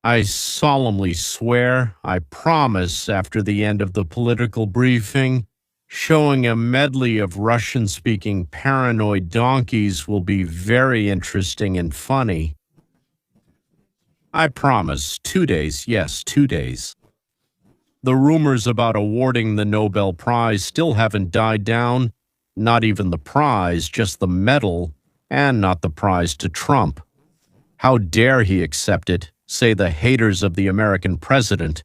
I solemnly swear, I promise, after the end of the political briefing, showing a medley of Russian-speaking paranoid donkeys will be very interesting and funny. I promise, 2 days, yes, 2 days. The rumors about awarding the Nobel Prize still haven't died down. Not even the prize, just the medal, and not the prize to Trump. How dare he accept it, say the haters of the American president.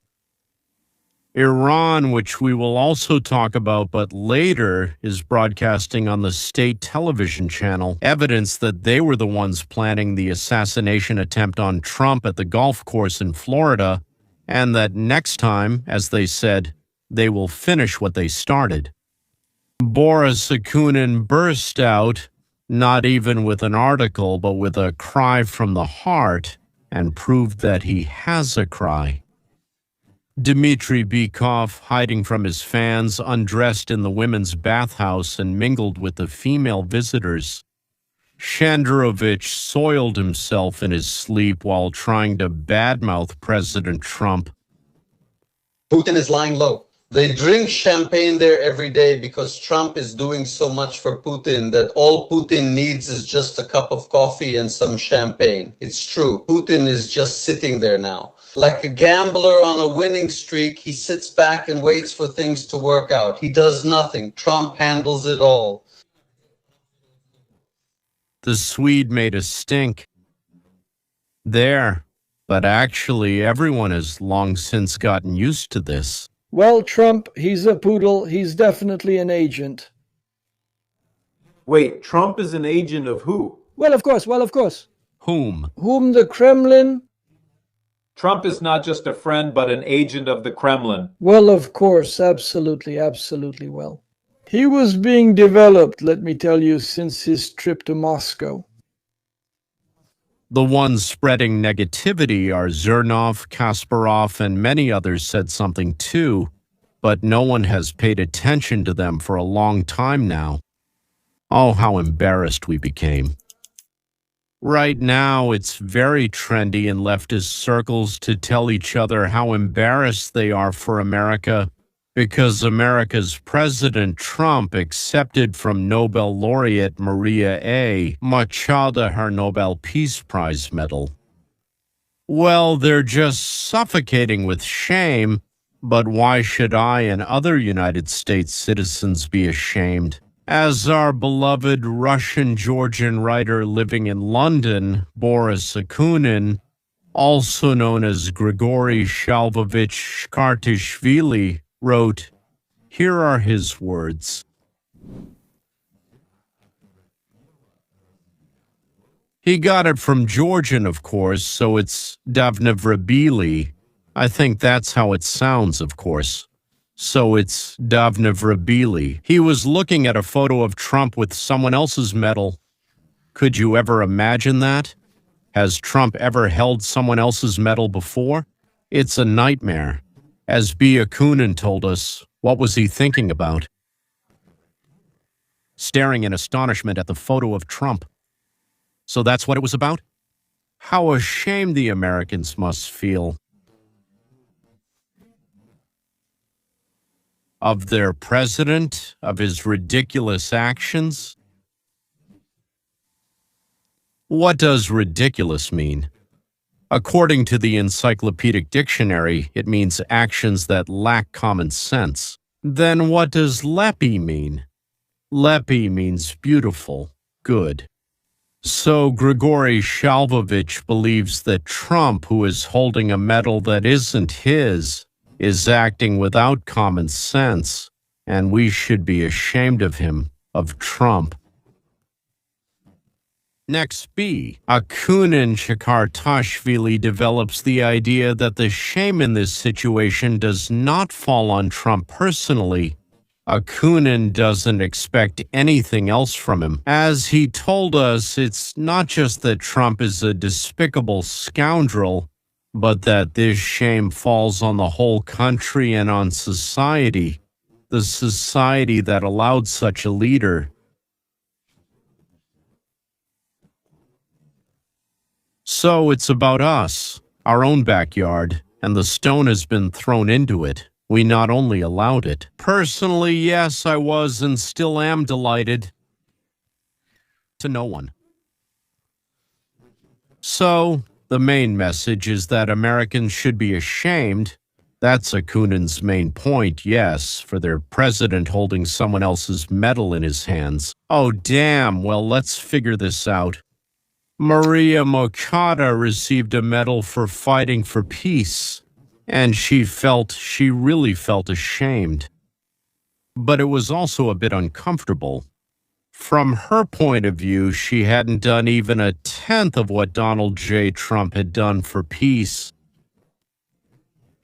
Iran, which we will also talk about but later, is broadcasting on the state television channel evidence that they were the ones planning the assassination attempt on Trump at the golf course in Florida, and that next time, as they said, they will finish what they started. Boris Akunin burst out, not even with an article, but with a cry from the heart, and proved that he has a cry. Dmitry Bykov, hiding from his fans, undressed in the women's bathhouse and mingled with the female visitors. Shandrovich soiled himself in his sleep while trying to badmouth President Trump. Putin is lying low. They drink champagne there every day because Trump is doing so much for Putin that all Putin needs is just a cup of coffee and some champagne. It's true. Putin is just sitting there now. Like a gambler on a winning streak, he sits back and waits for things to work out. He does nothing. Trump handles it all. The Swede made a stink. There. But actually, everyone has long since gotten used to this. Well, Trump, he's a poodle. He's definitely an agent. Wait, Trump is an agent of who? Well, of course. Whom? Whom the Kremlin? Trump is not just a friend, but an agent of the Kremlin. Well, of course. Absolutely well. He was being developed, let me tell you, since his trip to Moscow. The ones spreading negativity are Zernov, Kasparov, and many others said something too, but no one has paid attention to them for a long time now. Oh, how embarrassed we became. Right now, it's very trendy in leftist circles to tell each other how embarrassed they are for America because America's President Trump accepted from Nobel laureate Maria A. Machado her Nobel Peace Prize medal. Well, they're just suffocating with shame, but why should I and other United States citizens be ashamed? As our beloved Russian-Georgian writer living in London, Boris Akunin, also known as Grigory Shalvovich Shkartishvili, wrote, here are his words. He got it from Georgian, of course, so it's Davnevrabili. I think that's how it sounds, of course. So it's Davnevrabili. He was looking at a photo of Trump with someone else's medal. Could you ever imagine that? Has Trump ever held someone else's medal before? It's a nightmare. As B. Akunin told us, what was he thinking about? Staring in astonishment at the photo of Trump. So that's what it was about? How ashamed the Americans must feel. Of their president, of his ridiculous actions. What does ridiculous mean? According to the Encyclopedic Dictionary, it means actions that lack common sense. Then what does leppy mean? Leppy means beautiful, good. So Grigory Shalvovich believes that Trump, who is holding a medal that isn't his, is acting without common sense, and we should be ashamed of him, of Trump. Next B. Akunin Shkartashvili develops the idea that the shame in this situation does not fall on Trump personally. Akunin doesn't expect anything else from him. As he told us, it's not just that Trump is a despicable scoundrel, but that this shame falls on the whole country and on society, the society that allowed such a leader. So it's about us, our own backyard, and the stone has been thrown into it. We not only allowed it. Personally, yes, I was and still am delighted. To no one. So, the main message is that Americans should be ashamed. That's Akunin's main point, yes, for their president holding someone else's medal in his hands. Oh, damn, well, let's figure this out. Maria Machado received a medal for fighting for peace, and she really felt ashamed. But it was also a bit uncomfortable. From her point of view, she hadn't done even a tenth of what Donald J. Trump had done for peace.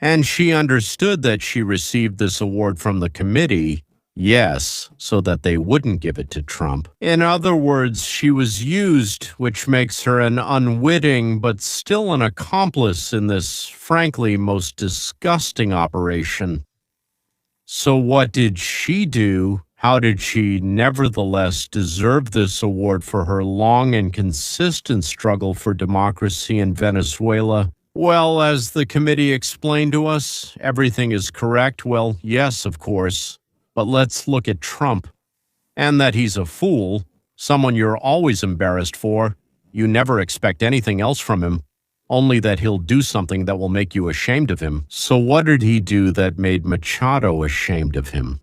And she understood that she received this award from the committee, yes, so that they wouldn't give it to Trump. In other words, she was used, which makes her an unwitting but still an accomplice in this, frankly, most disgusting operation. So what did she do? How did she nevertheless deserve this award for her long and consistent struggle for democracy in Venezuela? Well, as the committee explained to us, everything is correct. Well, yes, of course. But let's look at Trump. And that he's a fool, someone you're always embarrassed for. You never expect anything else from him, only that he'll do something that will make you ashamed of him. So what did he do that made Machado ashamed of him?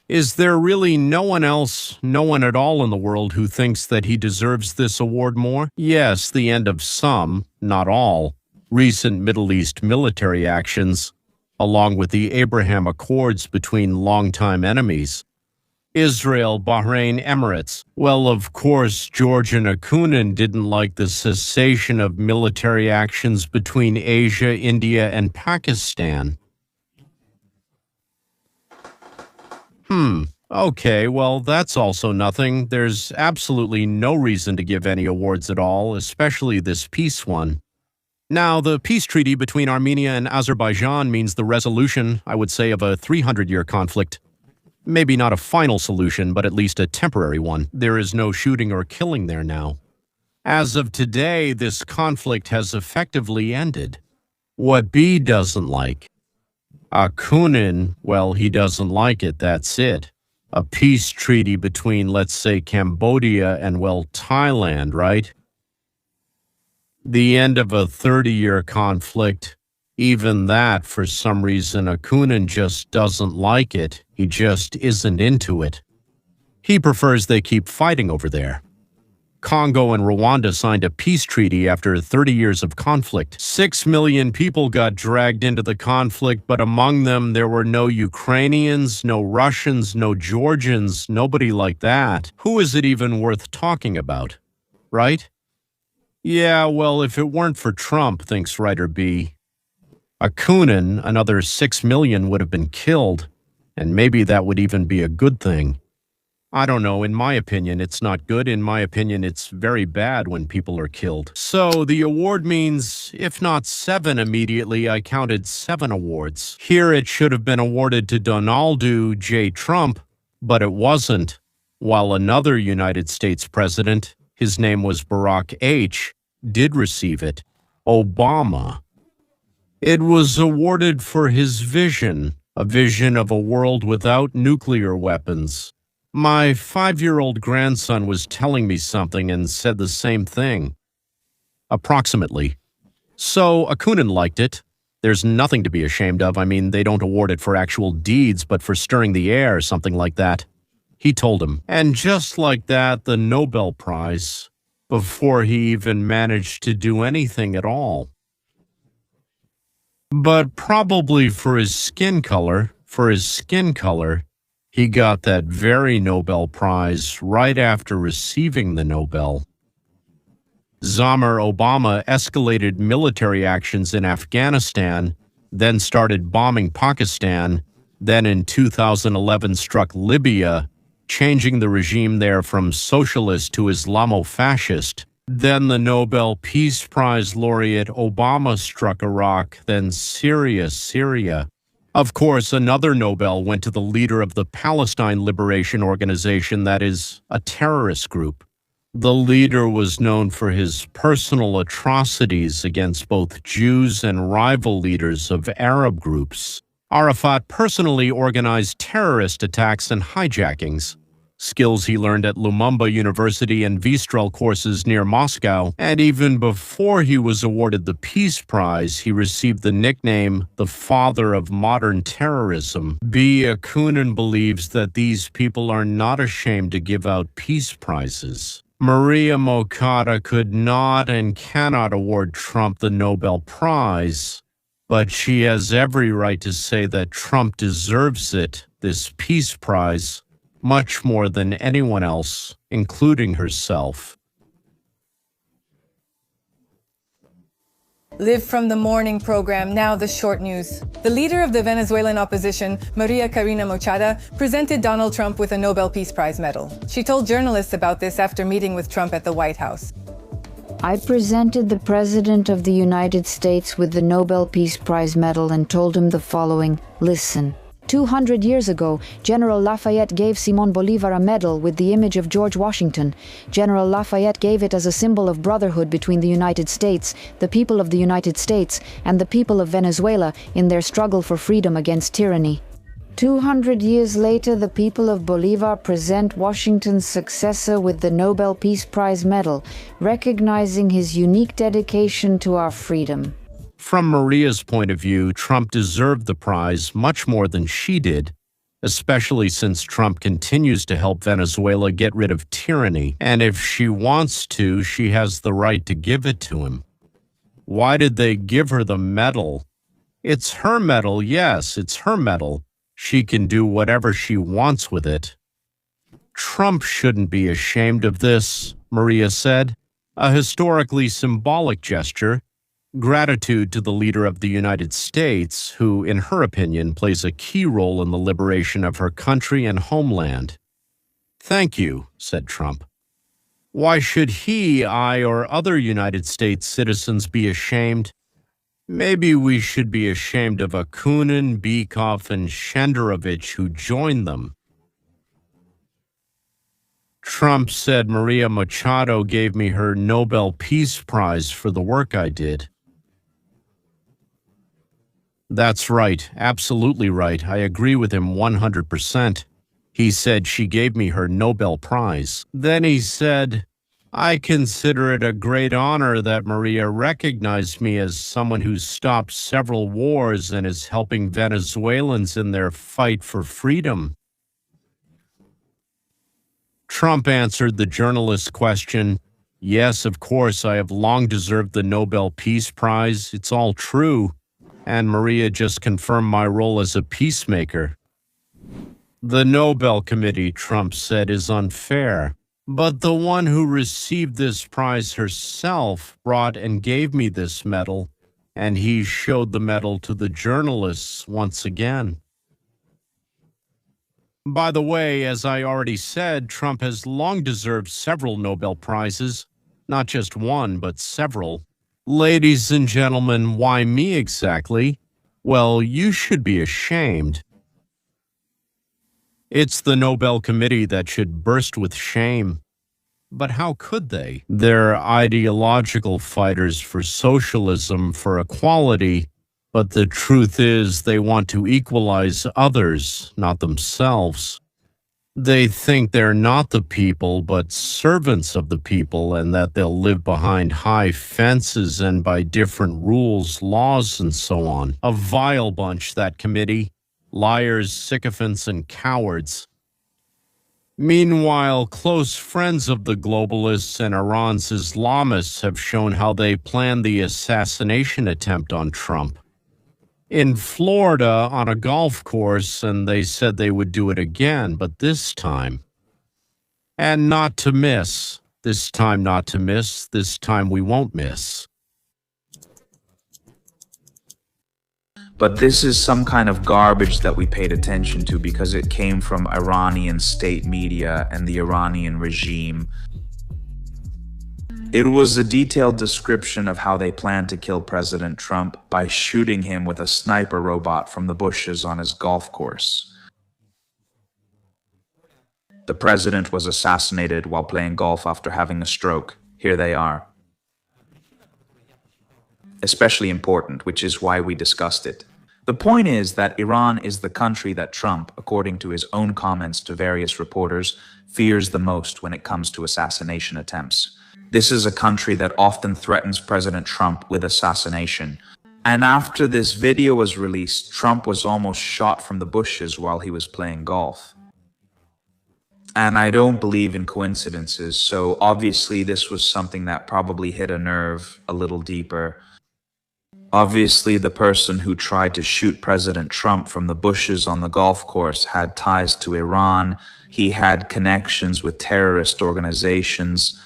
Is there really no one else, no one at all in the world who thinks that he deserves this award more? Yes, the end of some, not all, recent Middle East military actions, along with the Abraham Accords between longtime enemies. Israel, Bahrain, Emirates. Well, of course, George and Akunin didn't like the cessation of military actions between Asia, India, and Pakistan. Okay, well, that's also nothing. There's absolutely no reason to give any awards at all, especially this peace one. Now, the peace treaty between Armenia and Azerbaijan means the resolution, I would say, of a 300-year conflict. Maybe not a final solution, but at least a temporary one. There is no shooting or killing there now. As of today, this conflict has effectively ended. What B doesn't like. Akunin, well, he doesn't like it, that's it. A peace treaty between, let's say, Cambodia and, well, Thailand, right? The end of a 30-year conflict. Even that, for some reason, Akunin just doesn't like it. He just isn't into it. He prefers they keep fighting over there. Congo and Rwanda signed a peace treaty after 30 years of conflict. 6 million people got dragged into the conflict, but among them there were no Ukrainians, no Russians, no Georgians, nobody like that. Who is it even worth talking about? Right? Yeah, well, if it weren't for Trump, thinks writer B. Akunin, another 6 million would have been killed, and maybe that would even be a good thing. I don't know, in my opinion, it's not good. In my opinion, it's very bad when people are killed. So the award means, if not 7 immediately, I counted 7 awards. Here it should have been awarded to Donald J. Trump, but it wasn't, while another United States president, his name was Barack H., did receive it, Obama. It was awarded for his vision, a vision of a world without nuclear weapons. My 5-year-old grandson was telling me something and said the same thing. Approximately. So Akunin liked it. There's nothing to be ashamed of. I mean, they don't award it for actual deeds, but for stirring the air, something like that. He told him. And just like that, the Nobel Prize, before he even managed to do anything at all. But probably for his skin color, he got that very Nobel Prize right after receiving the Nobel. Zamir Obama escalated military actions in Afghanistan, then started bombing Pakistan, then in 2011 struck Libya, changing the regime there from socialist to Islamo-fascist. Then the Nobel Peace Prize laureate Obama struck Iraq, then Syria. Of course, another Nobel went to the leader of the Palestine Liberation Organization, that is, a terrorist group. The leader was known for his personal atrocities against both Jews and rival leaders of Arab groups. Arafat personally organized terrorist attacks and hijackings, skills he learned at Lumumba University and Vistral courses near Moscow, and even before he was awarded the Peace Prize, he received the nickname the father of modern terrorism. Akunin believes that these people are not ashamed to give out peace prizes. Maria Machado could not and cannot award Trump the Nobel Prize, but she has every right to say that Trump deserves it, this Peace Prize, much more than anyone else, including herself. Live from the morning program, now the short news. The leader of the Venezuelan opposition, Maria Corina Machado, presented Donald Trump with a Nobel Peace Prize medal. She told journalists about this after meeting with Trump at the White House. I presented the President of the United States with the Nobel Peace Prize medal and told him the following: listen. 200 years ago, General Lafayette gave Simón Bolívar a medal with the image of George Washington. General Lafayette gave it as a symbol of brotherhood between the United States, the people of the United States, and the people of Venezuela in their struggle for freedom against tyranny. 200 years later, the people of Bolivar present Washington's successor with the Nobel Peace Prize medal, recognizing his unique dedication to our freedom. From Maria's point of view, Trump deserved the prize much more than she did, especially since Trump continues to help Venezuela get rid of tyranny, and if she wants to, she has the right to give it to him. Why did they give her the medal? It's her medal, yes, it's her medal. She can do whatever she wants with it. Trump shouldn't be ashamed of this, Maria said, a historically symbolic gesture. Gratitude to the leader of the United States, who, in her opinion, plays a key role in the liberation of her country and homeland. Thank you, said Trump. Why should he, I, or other United States citizens be ashamed? Maybe we should be ashamed of Akunin, Bykov, and Shenderovich who joined them. Trump said Maria Machado gave me her Nobel Peace Prize for the work I did. That's right, absolutely right. I agree with him 100%. He said she gave me her Nobel Prize. Then he said, I consider it a great honor that Maria recognized me as someone who stopped several wars and is helping Venezuelans in their fight for freedom. Trump answered the journalist's question, yes, of course, I have long deserved the Nobel Peace Prize. It's all true. And Maria just confirmed my role as a peacemaker. The Nobel Committee, Trump said, is unfair. But the one who received this prize herself brought and gave me this medal, and he showed the medal to the journalists once again. By the way, as I already said, Trump has long deserved several Nobel Prizes, not just one, but several. Ladies and gentlemen, why me exactly? Well, you should be ashamed. It's the Nobel Committee that should burst with shame. But how could they? They're ideological fighters for socialism, for equality, but the truth is they want to equalize others, not themselves. They think they're not the people, but servants of the people, and that they'll live behind high fences and by different rules, laws, and so on. A vile bunch, that committee. Liars, sycophants, and cowards. Meanwhile, close friends of the globalists and Iran's Islamists have shown how they planned the assassination attempt on Trump. In Florida, on a golf course, and they said they would do it again, but this time. And not to miss. This time not to miss. This time we won't miss. But this is some kind of garbage that we paid attention to because it came from Iranian state media and the Iranian regime. It was a detailed description of how they planned to kill President Trump by shooting him with a sniper robot from the bushes on his golf course. The president was assassinated while playing golf after having a stroke. Here they are. Especially important, which is why we discussed it. The point is that Iran is the country that Trump, according to his own comments to various reporters, fears the most when it comes to assassination attempts. This is a country that often threatens President Trump with assassination. And after this video was released, Trump was almost shot from the bushes while he was playing golf. And I don't believe in coincidences, so obviously this was something that probably hit a nerve a little deeper. Obviously, the person who tried to shoot President Trump from the bushes on the golf course had ties to Iran. He had connections with terrorist organizations.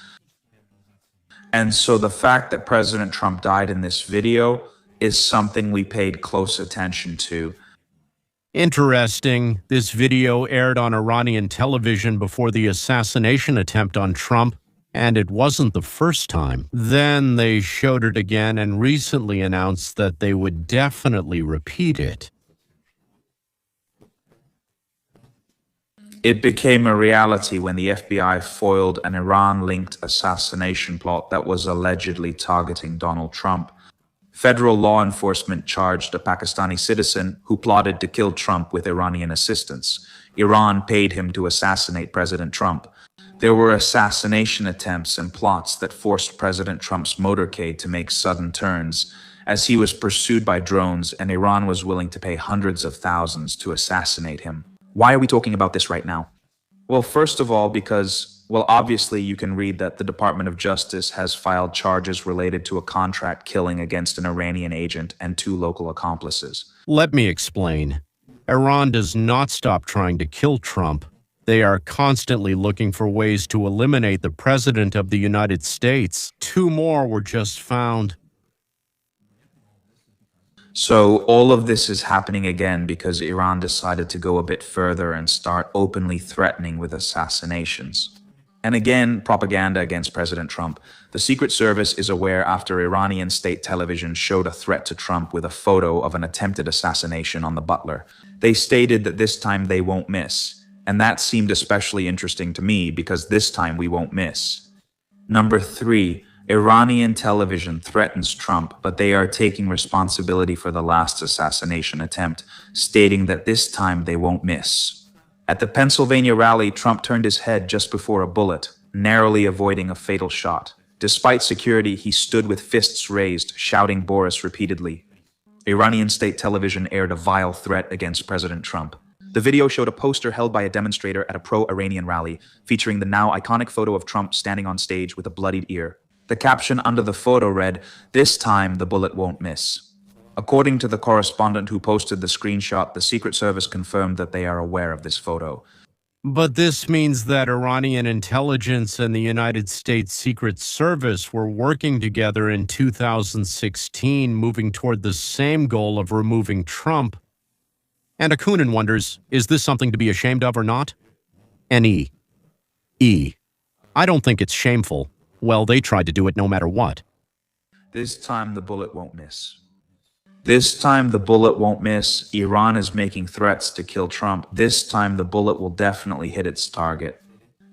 And so the fact that President Trump died in this video is something we paid close attention to. Interesting. This video aired on Iranian television before the assassination attempt on Trump, and it wasn't the first time. Then they showed it again and recently announced that they would definitely repeat it. It became a reality when the FBI foiled an Iran-linked assassination plot that was allegedly targeting Donald Trump. Federal law enforcement charged a Pakistani citizen who plotted to kill Trump with Iranian assistance. Iran paid him to assassinate President Trump. There were assassination attempts and plots that forced President Trump's motorcade to make sudden turns, as he was pursued by drones and Iran was willing to pay hundreds of thousands to assassinate him. Why are we talking about this right now? Well, first of all, because, well, obviously you can read that the Department of Justice has filed charges related to a contract killing against an Iranian agent and 2 local accomplices. Let me explain. Iran does not stop trying to kill Trump. They are constantly looking for ways to eliminate the President of the United States. 2 more were just found. So all of this is happening again because Iran decided to go a bit further and start openly threatening with assassinations. And again, propaganda against President Trump. The Secret Service is aware after Iranian state television showed a threat to Trump with a photo of an attempted assassination on the butler. They stated that this time they won't miss. And that seemed especially interesting to me because this time we won't miss. Number 3. Iranian television threatens Trump, but they are taking responsibility for the last assassination attempt, stating that this time they won't miss. At the Pennsylvania rally, Trump turned his head just before a bullet, narrowly avoiding a fatal shot. Despite security, he stood with fists raised, shouting Boris repeatedly. Iranian state television aired a vile threat against President Trump. The video showed a poster held by a demonstrator at a pro-Iranian rally, featuring the now iconic photo of Trump standing on stage with a bloodied ear. The caption under the photo read, "This time the bullet won't miss." According to the correspondent who posted the screenshot, the Secret Service confirmed that they are aware of this photo. But this means that Iranian intelligence and the United States Secret Service were working together in 2016, moving toward the same goal of removing Trump. And Akunin wonders, is this something to be ashamed of or not? N-E. E. I don't think it's shameful. Well, they tried to do it no matter what. This time the bullet won't miss. This time the bullet won't miss. Iran is making threats to kill Trump. This time the bullet will definitely hit its target.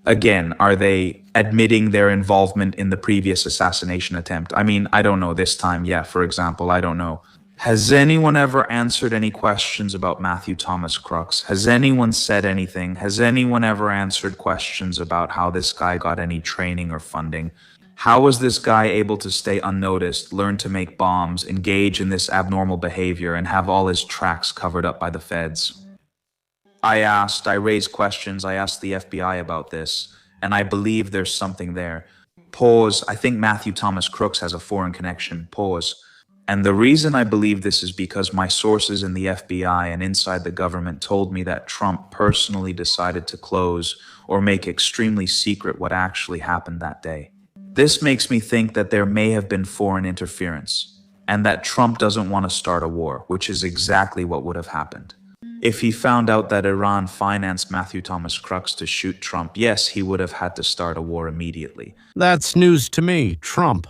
Again, are they admitting their involvement in the previous assassination attempt? I mean, I don't know. This time, yeah, for example, I don't know. Has anyone ever answered any questions about Matthew Thomas Crooks? Has anyone said anything? Has anyone ever answered questions about how this guy got any training or funding? How was this guy able to stay unnoticed, learn to make bombs, engage in this abnormal behavior, and have all his tracks covered up by the feds? I raised questions, I asked the FBI about this, and I believe there's something there. Pause. I think Matthew Thomas Crooks has a foreign connection. Pause. And the reason I believe this is because my sources in the FBI and inside the government told me that Trump personally decided to close or make extremely secret what actually happened that day. This makes me think that there may have been foreign interference, and that Trump doesn't want to start a war, which is exactly what would have happened. If he found out that Iran financed Matthew Thomas Crooks to shoot Trump, yes, he would have had to start a war immediately. That's news to me. Trump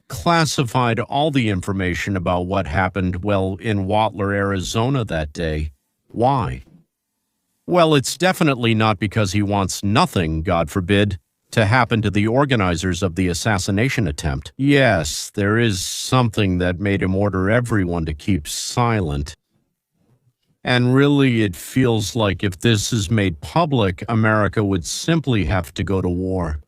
classified all the information about what happened, well, in Watler, Arizona that day. Why? Well, it's definitely not because he wants nothing, God forbid, to happen to the organizers of the assassination attempt. Yes, there is something that made him order everyone to keep silent. And really, it feels like if this is made public, America would simply have to go to war.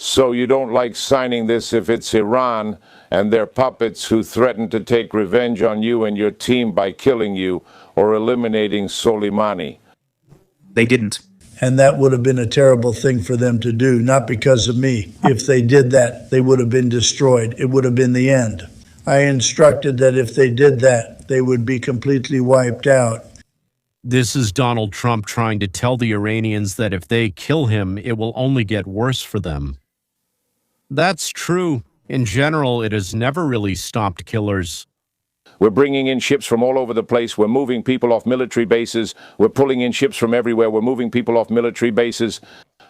So you don't like signing this if it's Iran and their puppets who threaten to take revenge on you and your team by killing you or eliminating Soleimani. They didn't. And that would have been a terrible thing for them to do, not because of me. If they did that, they would have been destroyed. It would have been the end. I instructed that if they did that, they would be completely wiped out. This is Donald Trump trying to tell the Iranians that if they kill him, it will only get worse for them. That's true. In general, it has never really stopped killers. We're bringing in ships from all over the place. We're moving people off military bases. We're pulling in ships from everywhere. We're moving people off military bases.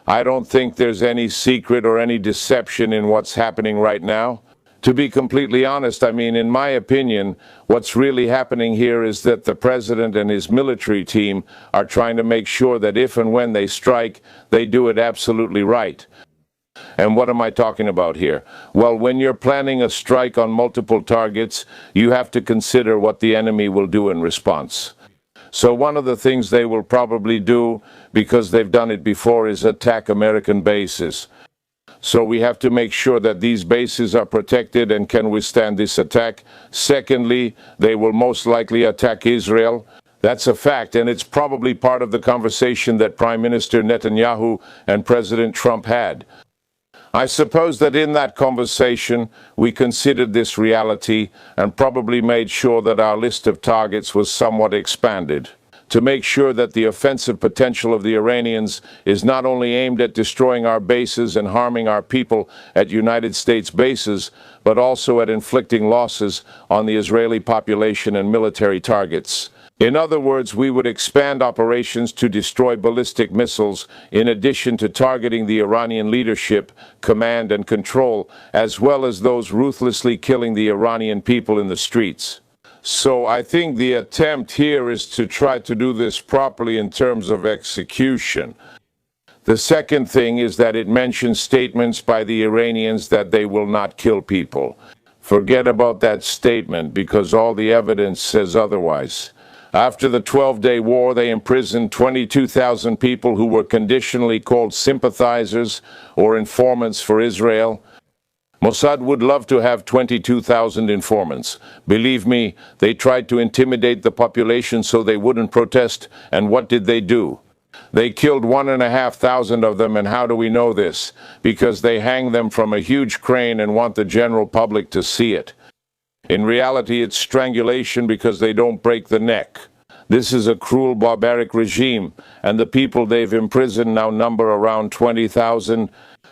I don't think there's any secret or any deception in what's happening right now. To be completely honest, I mean, in my opinion, what's really happening here is that the president and his military team are trying to make sure that if and when they strike, they do it absolutely right. And what am I talking about here? Well, when you're planning a strike on multiple targets, you have to consider what the enemy will do in response. So one of the things they will probably do, because they've done it before, is attack American bases. So we have to make sure that these bases are protected and can withstand this attack. Secondly, they will most likely attack Israel. That's a fact, and it's probably part of the conversation that Prime Minister Netanyahu and President Trump had. I suppose that in that conversation, we considered this reality and probably made sure that our list of targets was somewhat expanded, to make sure that the offensive potential of the Iranians is not only aimed at destroying our bases and harming our people at United States bases, but also at inflicting losses on the Israeli population and military targets. In other words, we would expand operations to destroy ballistic missiles in addition to targeting the Iranian leadership, command, and control, as well as those ruthlessly killing the Iranian people in the streets. So I think the attempt here is to try to do this properly in terms of execution. The second thing is that it mentions statements by the Iranians that they will not kill people. Forget about that statement because all the evidence says otherwise. After the 12-day war, they imprisoned 22,000 people who were conditionally called sympathizers or informants for Israel. Mossad would love to have 22,000 informants. Believe me, they tried to intimidate the population so they wouldn't protest, and what did they do? They killed 1,500 of them, and how do we know this? Because they hang them from a huge crane and want the general public to see it. In reality, it's strangulation because they don't break the neck. This is a cruel, barbaric regime, and the people they've imprisoned now number around 20,000.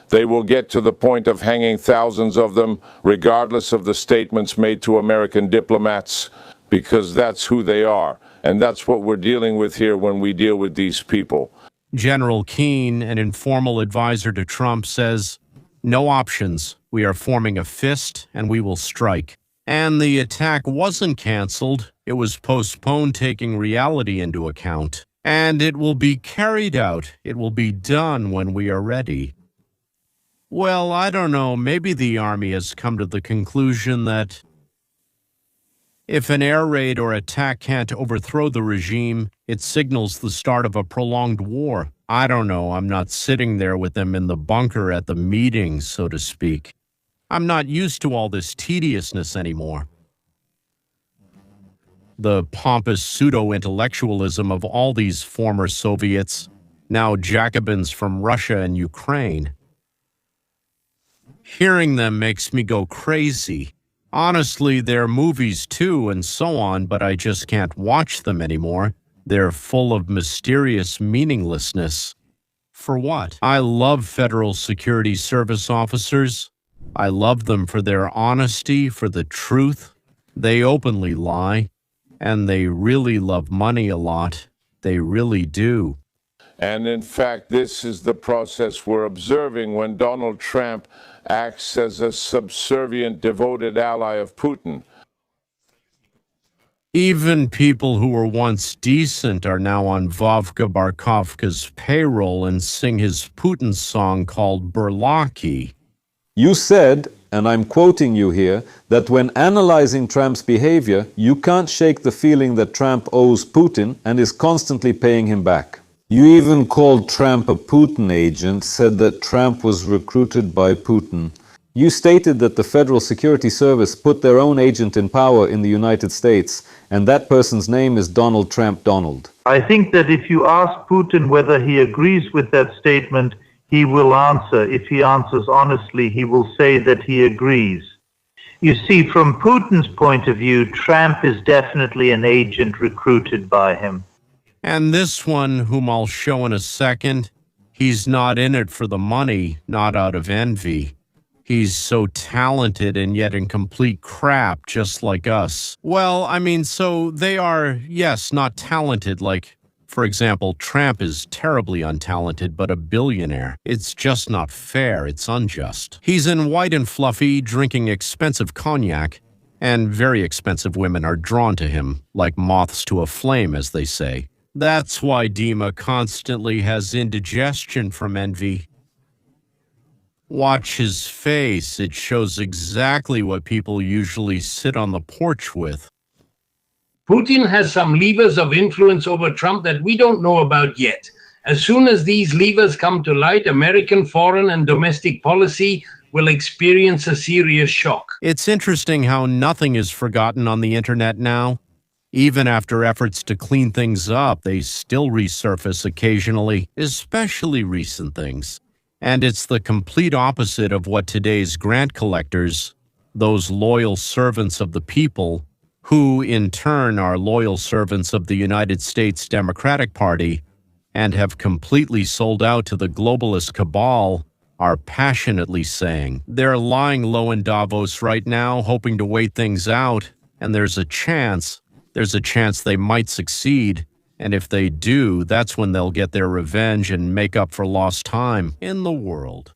They will get to the point of hanging thousands of them, regardless of the statements made to American diplomats, because that's who they are, and that's what we're dealing with here when we deal with these people. General Keane, an informal advisor to Trump, says, "No options. We are forming a fist, and we will strike." And the attack wasn't canceled. It was postponed, taking reality into account. And it will be carried out. It will be done when we are ready. Well, I don't know. Maybe the army has come to the conclusion that if an air raid or attack can't overthrow the regime, it signals the start of a prolonged war. I don't know. I'm not sitting there with them in the bunker at the meetings, so to speak. I'm not used to all this tediousness anymore. The pompous pseudo-intellectualism of all these former Soviets, now Jacobins from Russia and Ukraine. Hearing them makes me go crazy. Honestly, they're movies too and so on, but I just can't watch them anymore. They're full of mysterious meaninglessness. For what? I love Federal Security Service officers. I love them for their honesty, for the truth. They openly lie, and they really love money a lot. They really do. And in fact, this is the process we're observing when Donald Trump acts as a subservient, devoted ally of Putin. Even people who were once decent are now on Vovka Barkovka's payroll and sing his Putin song called Burlaki. You said, and I'm quoting you here, that when analyzing Trump's behavior, you can't shake the feeling that Trump owes Putin and is constantly paying him back. You even called Trump a Putin agent, said that Trump was recruited by Putin. You stated that the Federal Security Service put their own agent in power in the United States, and that person's name is Donald Trump Donald. I think that if you ask Putin whether he agrees with that statement, he will answer. If he answers honestly, he will say that he agrees. You see, from Putin's point of view, Trump is definitely an agent recruited by him. And this one, whom I'll show in a second, he's not in it for the money, not out of envy. He's so talented and yet in complete crap, just like us. Well, I mean, so they are, yes, not talented like, for example, Trump is terribly untalented, but a billionaire. It's just not fair. It's unjust. He's in white and fluffy, drinking expensive cognac, and very expensive women are drawn to him, like moths to a flame, as they say. That's why Dima constantly has indigestion from envy. Watch his face. It shows exactly what people usually sit on the porch with. Putin has some levers of influence over Trump that we don't know about yet. As soon as these levers come to light, American foreign and domestic policy will experience a serious shock. It's interesting how nothing is forgotten on the internet now. Even after efforts to clean things up, they still resurface occasionally, especially recent things. And it's the complete opposite of what today's grant collectors, those loyal servants of the people, who in turn are loyal servants of the United States Democratic Party and have completely sold out to the globalist cabal, are passionately saying. They're lying low in Davos right now, hoping to wait things out, and there's a chance they might succeed. And if they do, that's when they'll get their revenge and make up for lost time in the world.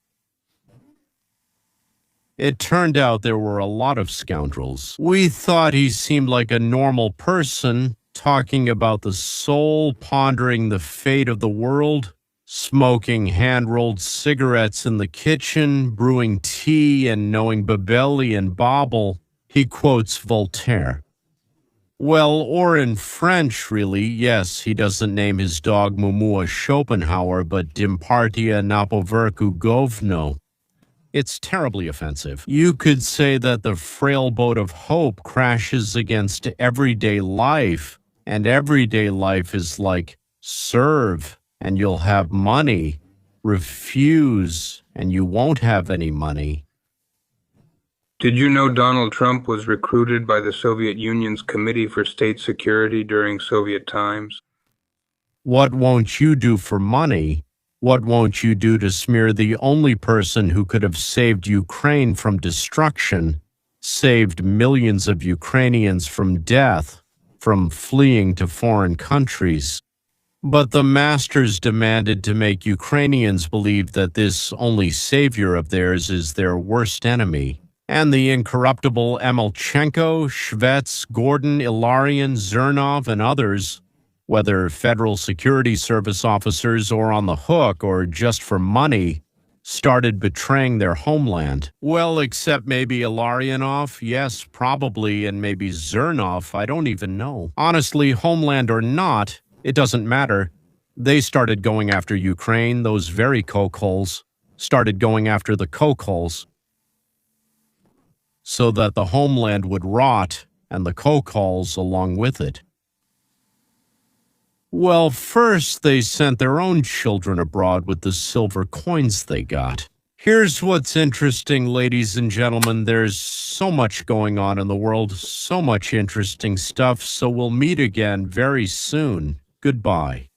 It turned out there were a lot of scoundrels. We thought he seemed like a normal person, talking about the soul, pondering the fate of the world, smoking hand-rolled cigarettes in the kitchen, brewing tea, and knowing Babeli and Babel. He quotes Voltaire. Well, or in French, really, yes, he doesn't name his dog Mumua Schopenhauer, but Dimpartia Napoverku Govno. It's terribly offensive. You could say that the frail boat of hope crashes against everyday life, and everyday life is like, serve, and you'll have money. Refuse, and you won't have any money. Did you know Donald Trump was recruited by the Soviet Union's Committee for State Security during Soviet times? What won't you do for money? What won't you do to smear the only person who could have saved Ukraine from destruction, saved millions of Ukrainians from death, from fleeing to foreign countries? But the masters demanded to make Ukrainians believe that this only savior of theirs is their worst enemy. And the incorruptible Emelchenko, Shvets, Gordon, Ilarion, Zernov, and others, whether Federal Security Service officers or on the hook or just for money, started betraying their homeland. Well, except maybe Ilarionov, yes, probably, and maybe Zernov, I don't even know. Honestly, homeland or not, it doesn't matter. They started going after Ukraine, those very cokeholes, started going after the cokeholes, so that the homeland would rot and the cokeholes along with it. Well, first they sent their own children abroad with the silver coins they got. Here's what's interesting, ladies and gentlemen. There's so much going on in the world, so much interesting stuff, so we'll meet again very soon. Goodbye.